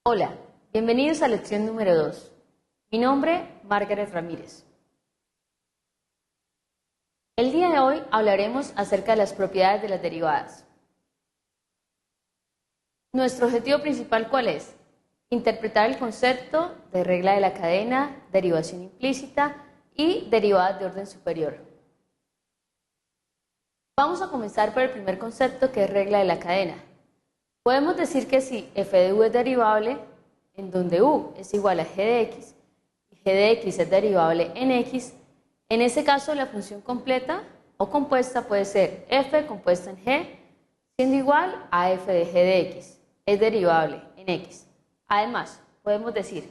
Hola, bienvenidos a lección número 2. Mi nombre, Margaret Ramírez. El día de hoy hablaremos acerca de las propiedades de las derivadas. Nuestro objetivo principal, ¿cuál es? Interpretar el concepto de regla de la cadena, derivación implícita y derivadas de orden superior. Vamos a comenzar por el primer concepto, que es regla de la cadena. Podemos decir que si f de u es derivable, en donde u es igual a g de x y g de x es derivable en x, en ese caso la función completa o compuesta puede ser f compuesta en g, siendo igual a f de g de x, es derivable en x. Además, podemos decir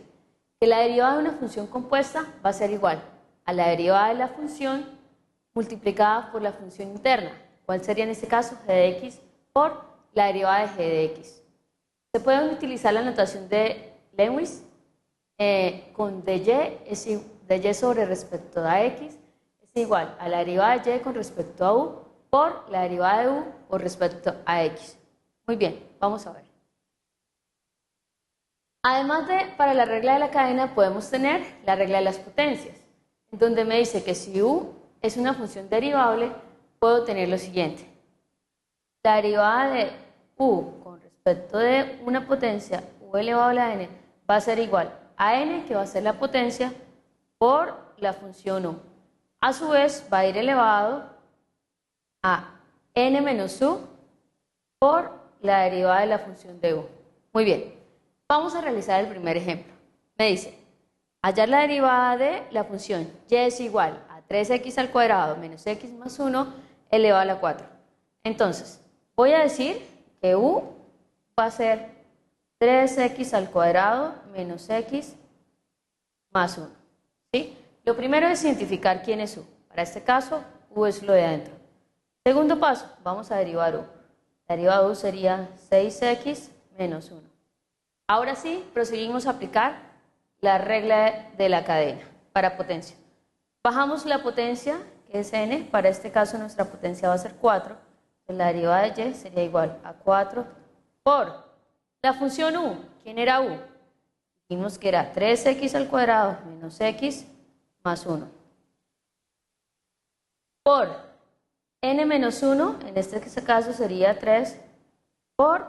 que la derivada de una función compuesta va a ser igual a la derivada de la función multiplicada por la función interna. ¿Cuál sería en este caso? G de x por la derivada de g de x. Se puede utilizar la notación de Lewis con dy sobre respecto a x es igual a la derivada de y con respecto a u por la derivada de u con respecto a x. Muy bien, vamos a ver. Además de, para la regla de la cadena podemos tener la regla de las potencias, en donde me dice que si u es una función derivable, puedo tener lo siguiente. La derivada de u con respecto de una potencia u elevado a la n va a ser igual a n, que va a ser la potencia, por la función u. A su vez va a ir elevado a n menos u por la derivada de la función de u. Muy bien, vamos a realizar el primer ejemplo. Me dice, hallar la derivada de la función y es igual a 3x al cuadrado menos x más 1 elevado a la 4. Entonces, voy a decir que u va a ser 3x al cuadrado menos x más 1. ¿Sí? Lo primero es identificar quién es u. Para este caso, u es lo de adentro. Segundo paso, vamos a derivar u. La derivada de u sería 6x menos 1. Ahora sí, proseguimos a aplicar la regla de la cadena para potencia. Bajamos la potencia, que es n. Para este caso, nuestra potencia va a ser 4. La derivada de y sería igual a 4 por la función u. ¿Quién era u? Dijimos que era 3x al cuadrado menos x más 1. Por n menos 1, en este caso sería 3, por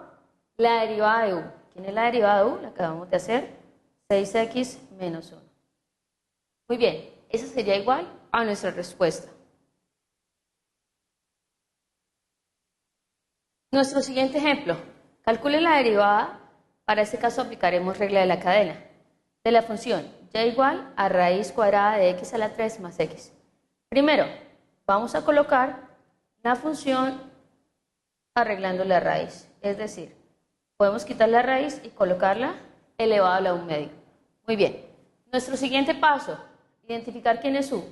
la derivada de u. ¿Quién es la derivada de u? La acabamos de hacer, 6x menos 1. Muy bien, eso sería igual a nuestra respuesta. Nuestro siguiente ejemplo, calcule la derivada. Para este caso aplicaremos regla de la cadena de la función y igual a raíz cuadrada de x a la 3 más x. Primero, vamos a colocar la función arreglando la raíz, es decir, podemos quitar la raíz y colocarla elevado a la 1 medio. Muy bien, nuestro siguiente paso, identificar quién es u.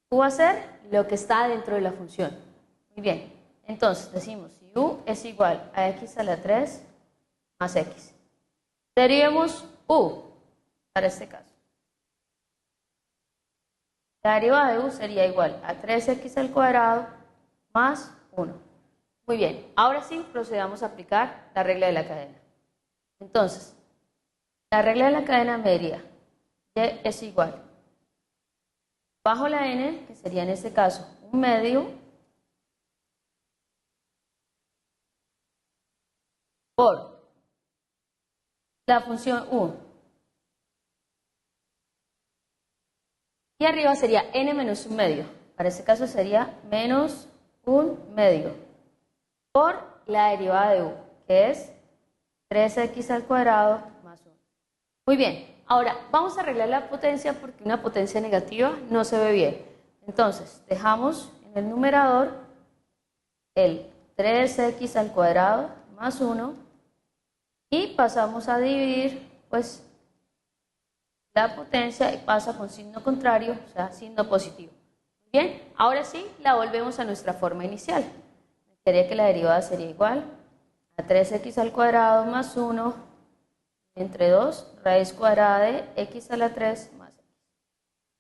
U va a ser lo que está dentro de la función. Muy bien, entonces decimos si u es igual a x a la 3 más x. Derivemos u para este caso. La derivada de u sería igual a 3x al cuadrado más 1. Muy bien, ahora sí procedamos a aplicar la regla de la cadena. Entonces, la regla de la cadena me diría y es igual, bajo la n, que sería en este caso 1 medio, por la función u. Y arriba sería n menos 1 medio. Para este caso sería menos 1 medio. Por la derivada de u, que es 3x al cuadrado más 1. Muy bien, ahora vamos a arreglar la potencia porque una potencia negativa no se ve bien. Entonces, dejamos en el numerador el 3x al cuadrado más 1 y pasamos a dividir, pues, la potencia y pasa con signo contrario, o sea, signo positivo. Bien, ahora sí la volvemos a nuestra forma inicial. Quería que la derivada sería igual a 3x al cuadrado más 1 entre 2 raíz cuadrada de x a la 3 más x.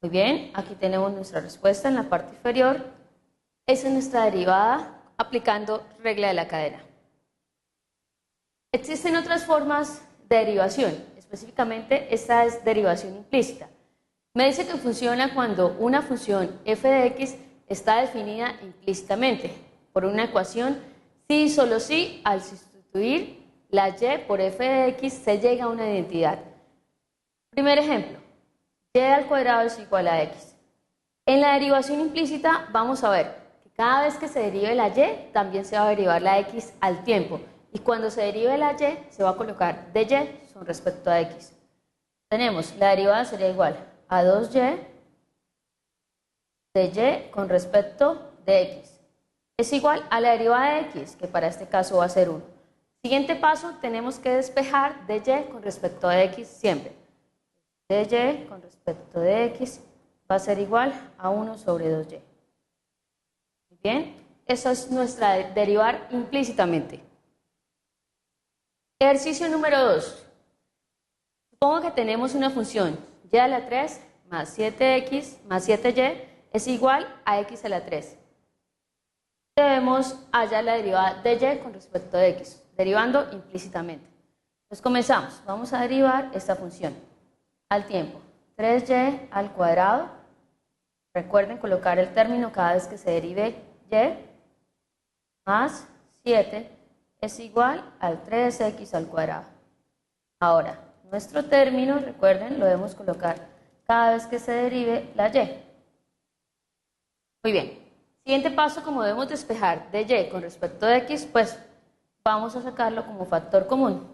Muy bien, aquí tenemos nuestra respuesta en la parte inferior. Esa es nuestra derivada aplicando regla de la cadena. Existen otras formas derivación. Específicamente, esta es derivación implícita. Me dice que funciona cuando una función f de x está definida implícitamente por una ecuación si y solo si al sustituir la y por f de x se llega a una identidad. Primer ejemplo, y al cuadrado es igual a x. En la derivación implícita vamos a ver que cada vez que se derive la y, también se va a derivar la x al tiempo. Y cuando se derive la y, se va a colocar de y con respecto a x. Tenemos, la derivada sería igual a 2y de y con respecto de x. Es igual a la derivada de x, que para este caso va a ser 1. Siguiente paso, tenemos que despejar de y con respecto a x siempre. De y con respecto de x va a ser igual a 1 sobre 2y. Muy bien, eso es nuestra derivar implícitamente. Ejercicio número 2. Supongo que tenemos una función y a la 3 más 7x más 7y es igual a x a la 3. Debemos hallar la derivada de y con respecto a x, derivando implícitamente. Entonces comenzamos, vamos a derivar esta función al tiempo. 3y al cuadrado, recuerden colocar el término cada vez que se derive y, más 7 es igual al 3x al cuadrado. Ahora, nuestro término, recuerden, lo debemos colocar cada vez que se derive la y. Muy bien. Siguiente paso, como debemos despejar de y con respecto a x, pues vamos a sacarlo como factor común.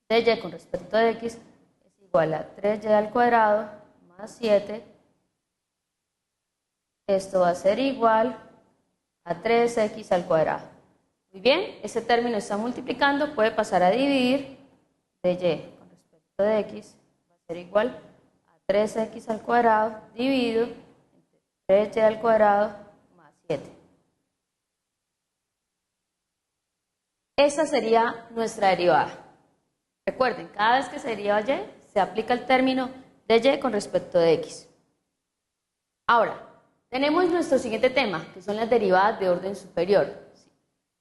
De y con respecto a x es igual a 3y al cuadrado más 7. Esto va a ser igual a 3x al cuadrado. Muy bien, ese término está multiplicando, puede pasar a dividir. De y con respecto de x va a ser igual a 3x al cuadrado dividido entre 3y al cuadrado más 7. Esa sería nuestra derivada. Recuerden, cada vez que se deriva y, se aplica el término de y con respecto de x. Ahora, tenemos nuestro siguiente tema, que son las derivadas de orden superior.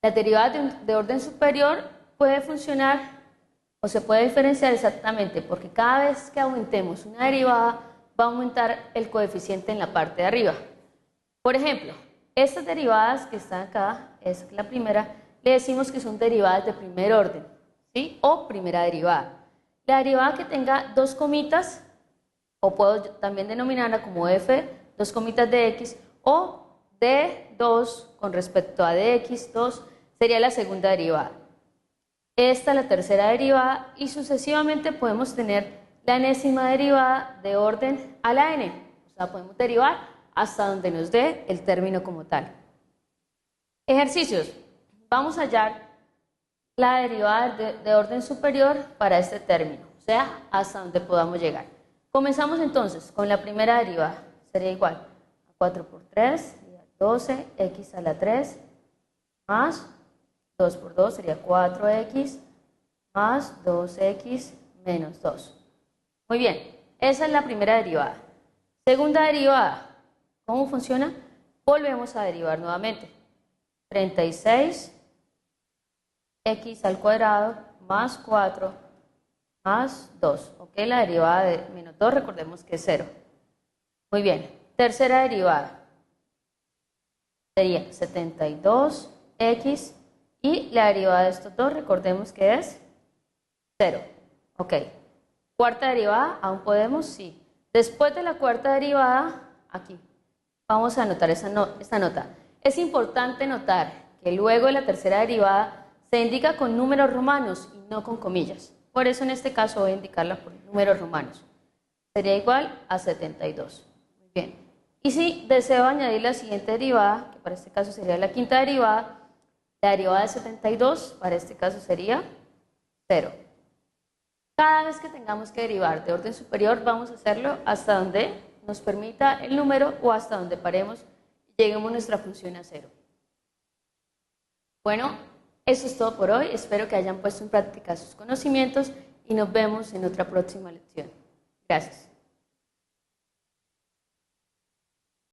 Las derivadas de orden superior puede funcionar o se puede diferenciar exactamente porque cada vez que aumentemos una derivada va a aumentar el coeficiente en la parte de arriba. Por ejemplo, estas derivadas que están acá, es la primera, le decimos que son derivadas de primer orden, ¿sí? O primera derivada. La derivada que tenga dos comitas, o puedo también denominarla como f, dos comitas de x, o d2 con respecto a dx2, sería la segunda derivada. Esta la tercera derivada y sucesivamente podemos tener la enésima derivada de orden a la n. O sea, podemos derivar hasta donde nos dé el término como tal. Ejercicios. Vamos a hallar la derivada de orden superior para este término, o sea, hasta donde podamos llegar. Comenzamos entonces con la primera derivada. Sería igual a 4 por 3, sería 12x a la 3, más 2 por 2 sería 4x, más 2x menos 2. Muy bien, esa es la primera derivada. Segunda derivada, ¿cómo funciona? Volvemos a derivar nuevamente. 36x al cuadrado más 4 más 2. ¿Ok? La derivada de menos 2, recordemos que es 0. Muy bien, tercera derivada. Sería 72x y la derivada de estos dos, recordemos que es 0. Ok. Cuarta derivada, ¿aún podemos? Sí. Después de la cuarta derivada, aquí, vamos a anotar esta nota. Es importante notar que luego de la tercera derivada se indica con números romanos y no con comillas. Por eso en este caso voy a indicarla por números romanos. Sería igual a 72. Muy bien. Y si deseo añadir la siguiente derivada, que para este caso sería la quinta derivada, la derivada de 72 para este caso sería 0. Cada vez que tengamos que derivar de orden superior vamos a hacerlo hasta donde nos permita el número o hasta donde paremos y lleguemos nuestra función a 0. Bueno, eso es todo por hoy. Espero que hayan puesto en práctica sus conocimientos y nos vemos en otra próxima lección. Gracias.